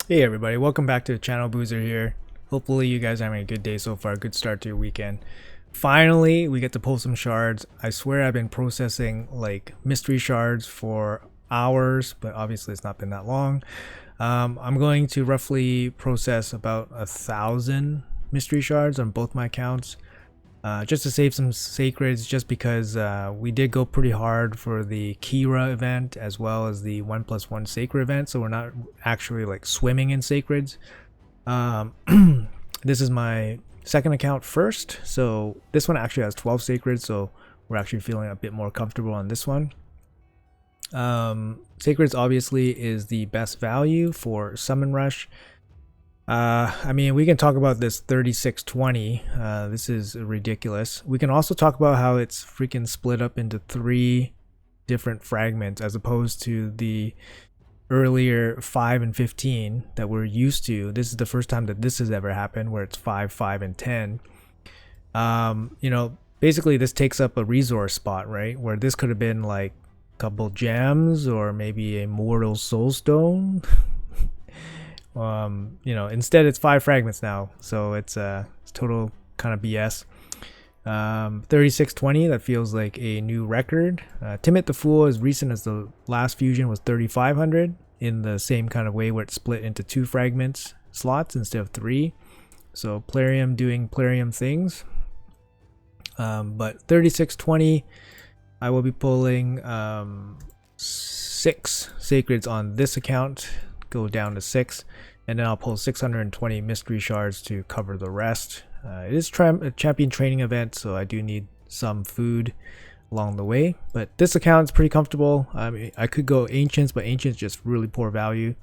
Hey everybody, welcome back to the channel. Boozer here. Hopefully you guys are having a good day so far, good start to your weekend. Finally, we get to pull some shards. I swear I've been processing like mystery shards for hours, but obviously it's not been that long. I'm going to roughly process about 1,000 mystery shards on both my accounts. Just to save some sacreds, just because we did go pretty hard for the Kira event as well as the 1+1 sacred event, so we're not actually like swimming in sacreds. This is my second account first, so this one actually has 12 sacreds, so we're actually feeling a bit more comfortable on this one. Sacreds obviously is the best value for summon rush. I mean, we can talk about this 3620. This is ridiculous. We can also talk about how it's freaking split up into 3 different fragments as opposed to the earlier 5 and 15 that we're used to. This is the first time that this has ever happened where it's 5, 5, and 10. Basically this takes up a resource spot, right? Where this could have been like a couple gems or maybe a mortal soulstone. Instead it's 5 fragments now, so it's total kind of BS. 3620, that feels like a new record. Timid the Fool, as recent as the last fusion, was 3500 in the same kind of way where it's split into 2 fragments slots instead of 3. So Plarium doing Plarium things. But 3620, I will be pulling 6 sacreds on this account, go down to 6, and then I'll pull 620 mystery shards to cover the rest. It is a champion training event, so I do need some food along the way, but this account is pretty comfortable. I mean, I could go ancients, but ancients just really poor value.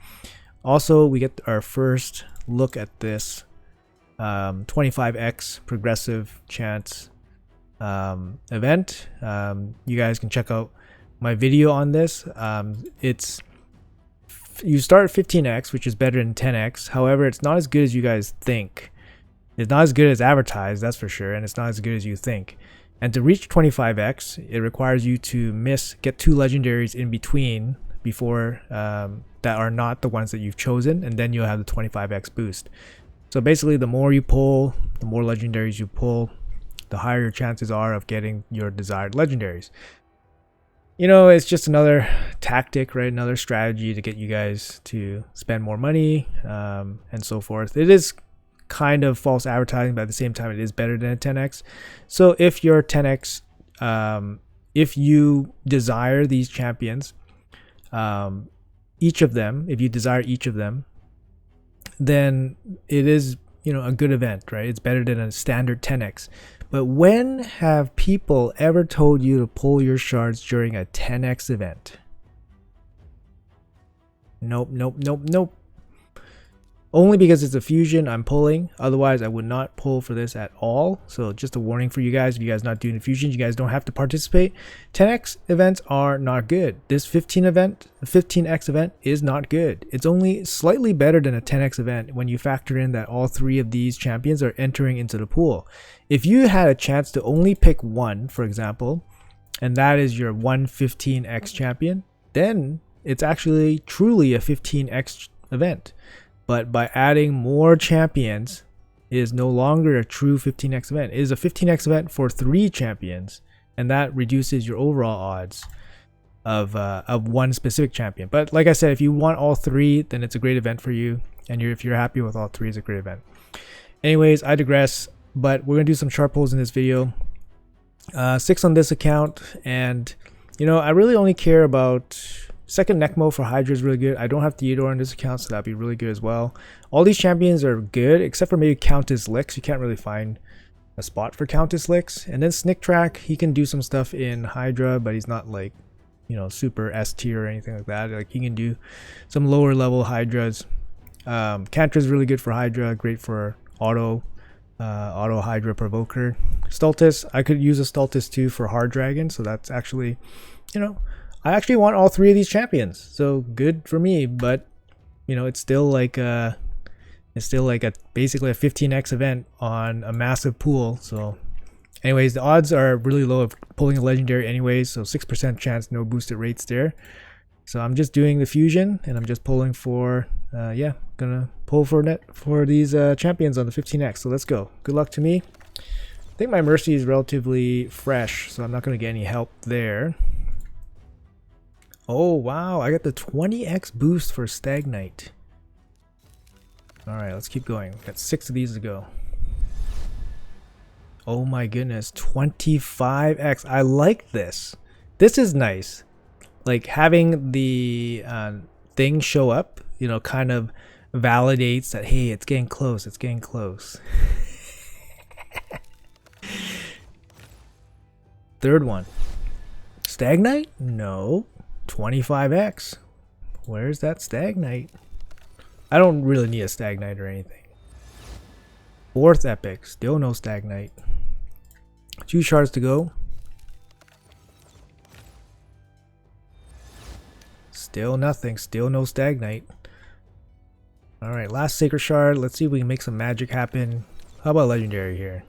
Also, we get our first look at this 25x progressive chance event. You guys can check out my video on this. You start at 15x, which is better than 10x. However, it's not as good as you guys think. It's not as good as advertised, that's for sure, and it's not as good as you think. And to reach 25x, it requires you to get 2 legendaries in between before that are not the ones that you've chosen, and then you'll have the 25x boost. So basically, the more you pull, the more legendaries you pull, the higher your chances are of getting your desired legendaries. It's just another tactic, right? Another strategy to get you guys to spend more money and so forth. It is kind of false advertising, but at the same time, it is better than a 10x. So if you're 10x, if you desire these champions, each of them, if you desire each of them, then it is, a good event, right? It's better than a standard 10x. But when have people ever told you to pull your shards during a 10x event? Nope, nope, nope, nope. Only because it's a fusion I'm pulling. Otherwise, I would not pull for this at all. So just a warning for you guys. If you guys not doing the fusions, you guys don't have to participate. 10x events are not good. This 15x event is not good. It's only slightly better than a 10x event when you factor in that all 3 of these champions are entering into the pool. If you had a chance to only pick one, for example, and that is your 115x champion, then it's actually truly a 15x event. But by adding more champions, it is no longer a true 15x event. It is a 15x event for 3 champions, and that reduces your overall odds of one specific champion. But like I said, if you want all 3, then it's a great event for you, and if you're happy with all 3, it's a great event. Anyways, I digress, but we're gonna do some sharp pulls in this video. 6 on this account, and I really only care about second Necmo for Hydra is really good. I don't have Theodore on this account, so that'd be really good as well. All these champions are good, except for maybe Countess Lix. You can't really find a spot for Countess Lix. And then Snick Track, he can do some stuff in Hydra, but he's not like, super S tier or anything like that. Like, he can do some lower level Hydras. Cantra is really good for Hydra, great for auto Hydra Provoker. Stultus, I could use a Stultus too for Hard Dragon, so that's actually, I actually want all 3 of these champions, so good for me. But it's still like basically a 15x event on a massive pool. So anyways, the odds are really low of pulling a legendary anyways, so 6% chance, no boosted rates there. So I'm just doing the fusion, and I'm just pulling for yeah, gonna pull for these champions on the 15x. So let's go. Good luck to me. I think my Mercy is relatively fresh, so I'm not gonna get any help there. Oh wow, I got the 20x boost for Stagnite. Alright, let's keep going. Got 6 of these to go. Oh my goodness, 25x. I like this. This is nice. Like having the thing show up, you know, kind of validates that, hey, it's getting close, it's getting close. Third one. Stagnite? No. 25x. Where's that Stagnite? I don't really need a Stagnite or anything. Fourth epic. Still no Stagnite. 2 shards to go. Still nothing. Still no Stagnite. Alright, last Sacred Shard. Let's see if we can make some magic happen. How about Legendary here?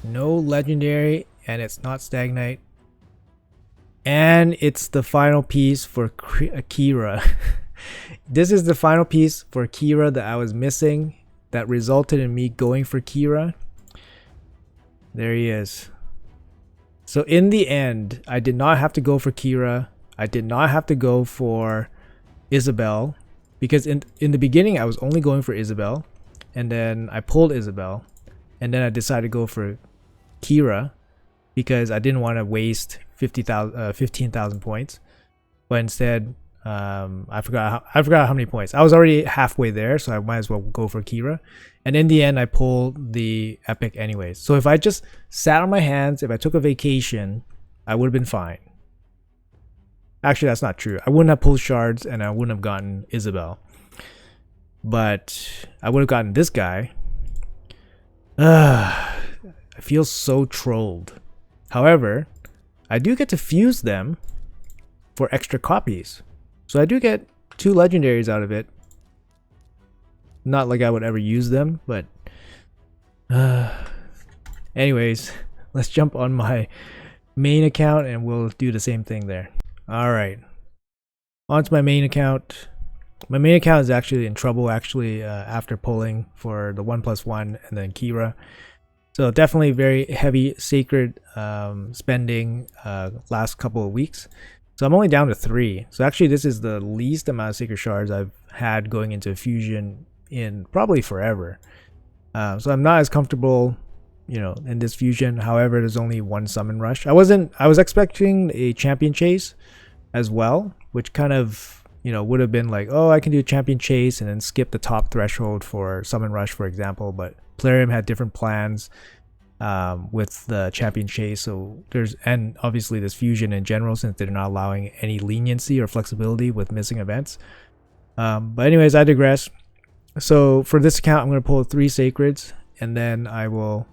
No Legendary, and it's not Stagnite. And it's the final piece for Akira. This is the final piece for Kira that I was missing, that resulted in me going for Kira. There he is. So in the end, I did not have to go for Kira. I did not have to go for Isabel, because in the beginning I was only going for Isabel, and then I pulled Isabel, and then I decided to go for Kira because I didn't want to waste 15,000 points. But instead, I forgot how many points. I was already halfway there, so I might as well go for Kira. And in the end, I pulled the epic anyways. So if I just sat on my hands, if I took a vacation, I would have been fine. Actually, that's not true. I wouldn't have pulled shards, and I wouldn't have gotten Isabel. But I would have gotten this guy. I feel so trolled. However, I do get to fuse them for extra copies. So I do get 2 legendaries out of it. Not like I would ever use them, but anyways, let's jump on my main account and we'll do the same thing there. Alright, on to my main account. My main account is actually in trouble after pulling for the 1+1 and then Kira. So definitely very heavy sacred spending last couple of weeks. So I'm only down to 3. So actually this is the least amount of sacred shards I've had going into fusion in probably forever. So I'm not as comfortable, you know, in this fusion. However, there's only 1 summon rush. I was expecting a champion chase as well, which kind of, you know, would have been like, oh, I can do a champion chase and then skip the top threshold for summon rush, for example. But Plarium had different plans with the champion chase, so and obviously this fusion in general, since they're not allowing any leniency or flexibility with missing events. But anyways, I digress. So for this account, I'm going to pull 3 sacreds, and then I will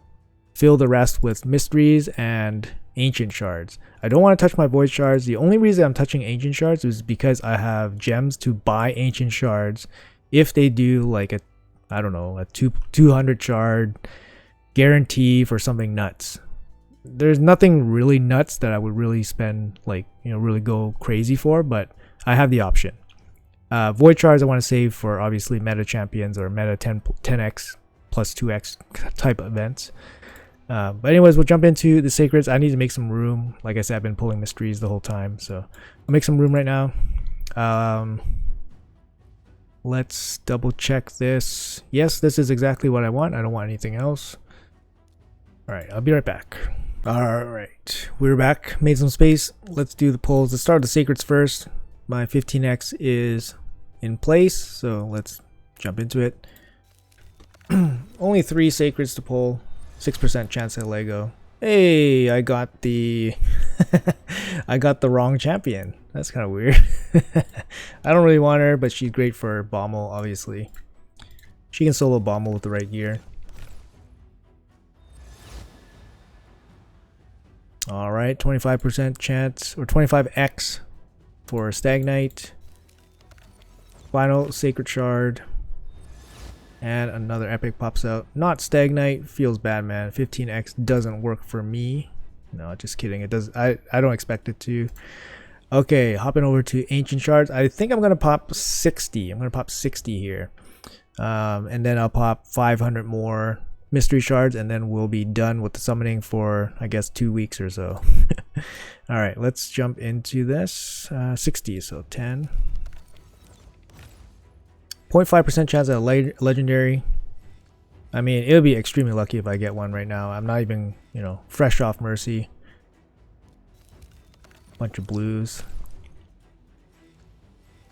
fill the rest with mysteries and ancient shards. I don't want to touch my void shards. The only reason I'm touching ancient shards is because I have gems to buy ancient shards if they do like a, I don't know, a 200 shard guarantee for something nuts. There's nothing really nuts that I would really spend, like, you know, really go crazy for, but I have the option. Void shards I want to save for obviously meta champions or meta 10x plus 2x type events. But anyways, we'll jump into the sacreds. I need to make some room. Like I said, I've been pulling mysteries the whole time, so I'll make some room right now. Let's double check this. Yes, this is exactly what I want. I don't want anything else. Alright, I'll be right back. Alright, we're back. Made some space. Let's do the pulls. Let's start with the sacreds first. My 15x is in place, so let's jump into it. Only 3 sacreds to pull. 6% chance at Lego. Hey, I got the I got the wrong champion. That's kind of weird. I don't really want her, but she's great for Bommel, obviously. She can solo Bommel with the right gear. Alright, 25% chance, or 25x for Stagnite. Final Sacred Shard. And another epic pops out. Not Stagnite. Feels bad, man. 15x doesn't work for me. No, just kidding. It does. I don't expect it to. Okay, hopping over to ancient shards. I think I'm gonna pop 60. I'm gonna pop 60 here, and then I'll pop 500 more mystery shards, and then we'll be done with the summoning for, I guess, 2 weeks or so. All right, let's jump into this. 60, so 10. 0.5% chance at a legendary. I mean, it would be extremely lucky if I get one right now. I'm not even, you know, fresh off Mercy. Bunch of blues.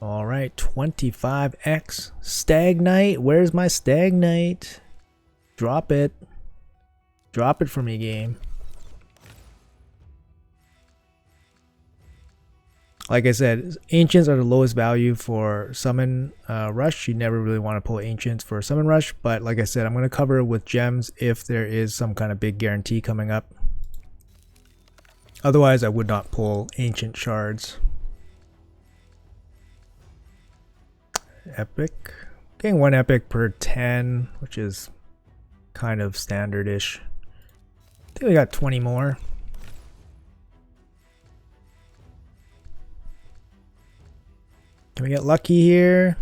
All right, 25x. Stagnite. Where's my Stagnite? Drop it. Drop it for me, game. Like I said, ancients are the lowest value for summon rush. You never really want to pull ancients for summon rush, but like I said, I'm going to cover it with gems if there is some kind of big guarantee coming up. Otherwise, I would not pull ancient shards. Epic. Getting 1 epic per 10, which is kind of standard-ish. I think we got 20 more. Can we get lucky here?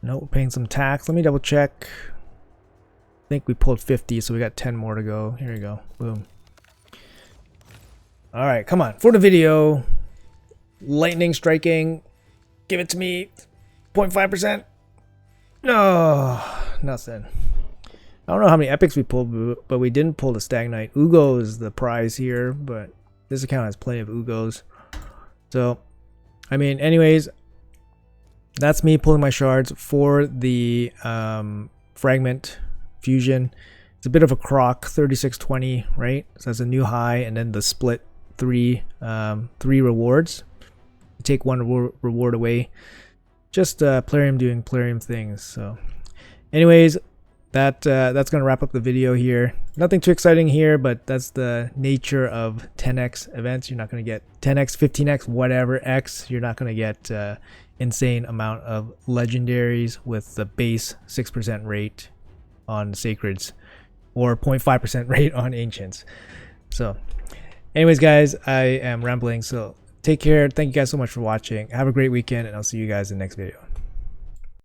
No, we're paying some tax. Let me double check. I think we pulled 50, so we got 10 more to go. Here we go. Boom. All right, come on. For the video, lightning striking. Give it to me. 0.5%. No, nothing. I don't know how many epics we pulled, but we didn't pull the Stagnite. Ugo is the prize here, but this account has plenty of Ugos. So, I mean, anyways, that's me pulling my shards for the fragment fusion. It's a bit of a crock, 3620, right? So that's a new high, and then the split three rewards. You take one reward away. Just Plarium doing Plarium things. So, anyways, that's gonna wrap up the video here. Nothing too exciting here, but that's the nature of 10x events. You're not gonna get 10x, 15x, whatever x. You're not gonna get insane amount of legendaries with the base 6% rate on sacreds or 0.5% rate on ancients. So, anyways, guys, I am rambling. So take care. Thank you guys so much for watching. Have a great weekend, and I'll see you guys in the next video.